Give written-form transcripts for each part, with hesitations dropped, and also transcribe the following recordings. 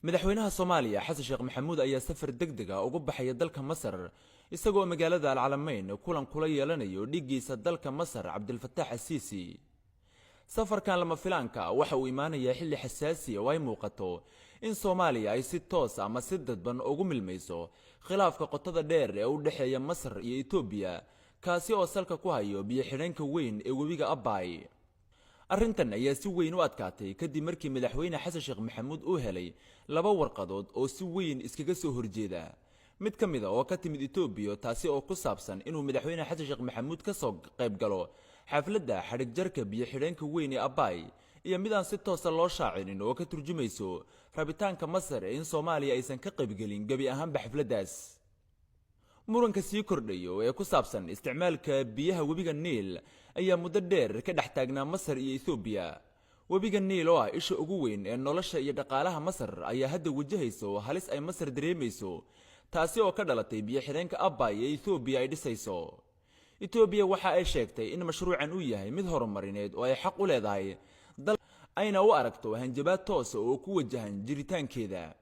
madaxweynaha Soomaaliya Xasan Sheekh Maxamuud ayaa safar degdeg ah ugu baxay dalka Masar isagoo magaalada Al-Calameyn kulan kula yeelanayo dhigiisa dalka Masar Cabdilfataax Asiisi. safarkan lama filaanka waxa uu imaanayaa xilli xasaasi ah oo ay muuqato in Soomaaliya ay si toos ama si dadban ugu milmayso khilaafka qotada dheer ee u dhaxeeya Masar iyo Itoobiya kaasi oo salka ku hayo biyo xidheenka weyn ee webiga Abay. arrintan ayaa si weyn u adkaatay kadib markii madaxweyne Xasan Sheekh Maxamuud uu helay laba warqadood oo si weyn iskaga soo horjeeda. mid ka mid ah oo ka timid Itoobiya taasi oo ku saabsan inuu madaxweyne Xasan Sheekh Maxamuud ka soo qayb galo xafladda xadhig jarka biyo xidheenka weyn ee Abay, iyo mid aan si toos ah loo shaacinin oo ka turjumayso rabitaanka Masar ee in Soomaaliya aysan ka qayb gelin gabi ahaanba xafladdaas. muranka sii kordhayo ee ku saabsan isticmaalka biyaha webiga Niil ayaa muddo dheer ka dhex taagnaa Masar iyo Itoobiya. webiga Niil oo ah isha ugu weyn ee nolosha iyo dhaqaalaha Masar ayaa hadda wajahayso halis ay Masar dareemayso, taasi oo ka dhalatay biyo xidheenka Abay ee Itoobiya ay dhisayso. Itoobiya waxa ay sheegtay in mashruucan uu yahay mid horumarineed oo ay xaq u leedahay dal ayna u aragto hanjabaad toos ah oo ku wajahan jiritaankeeda.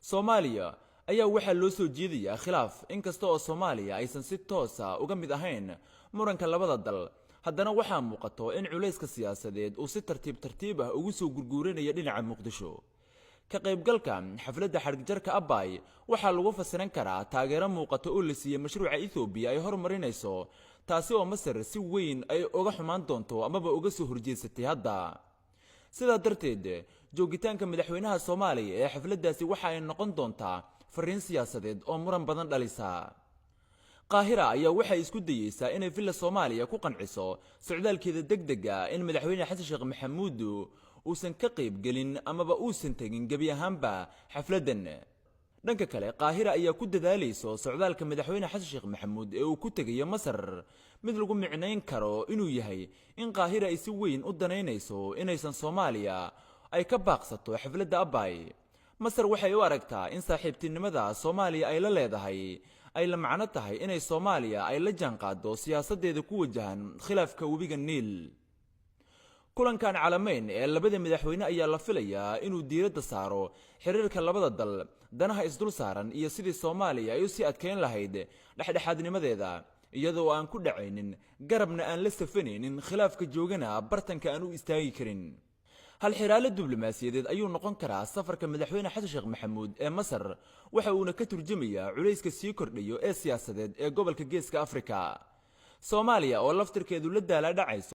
Soomaaliya ayaa waxaa loo soo jeediyaa khilaaf inkasta oo Soomaaliya aysan si toos ah uga mid ahayn muranka labada dal, haddana waxaa muuqato in culayska siyaasadeed uu si tartiib ah ugu soo gurguuranaya dhinaca Muqdisho. ka qaybgalka xafladda xadhigjarka Abay waxaa lagu fasiran karaa taageero muuqato oo la siiyay mashruuca Itoobiya ay horumarinayso, taasi oo Masar si weyn ay uga xumaan doonto amaba uga soo horjeesatay hadda. sidaa darteed joogitaanka madaxweynaha Soomaaliya ee xafladdaasi waxa ay noqon doontaa fariin siyaasadeed oo muran badan dhalisa. Qaahira ayaa waxay isku dayeysaa inay villa Soomaaliya ku qanciso socdaalkeeda degdega in madaxweyne Xasan Sheekh Maxamuud uusan ka qayb gelin amaba uusan tagin gabi ahaanba xafladdan. dhanka kale Qaahira ayaa ku dadaalayso socdaalka madaxweyne Xasan Sheekh Maxamuud ee uu ku tagayo Masar mid lagu micnayn karo inuu yahay in Qaahira ay si weyn u danaynayso inaysan Soomaaliya ay ka baaqsato xafladda Abay. Masar waxay u aragtaa in saaxiibtinimada Soomaaliya ay la leedahay ay la macno tahay inay Soomaaliya ay la jaanqaado siyaasadeeda ku wajahan khilaafka webiga Niil. kulankan Calameyn ee labada madaxweyne ayaa la filayaa inuu diiradda saaro xiriirka labada dal, danaha isdul saaran iyo sidii Soomaaliya ay u sii adkeyn lahayd dhexdhexaadnimadeeda iyadoo aan ku dhacaynin garabna aan la safanaynin khilaafka joogana bartanka aan u istaagi karin. hal xiraale diblomaasiyadeed ayuu noqon karaa safarka madaxweyne Xasan Sheekh Maxamuud ee Masar, waxa uuna ka turjumayaa culayska sii kordhayo ee siyaasadeed ee gobolka Geeska Afrika. Soomaaliya oo laftirkeedu la daala dhacayso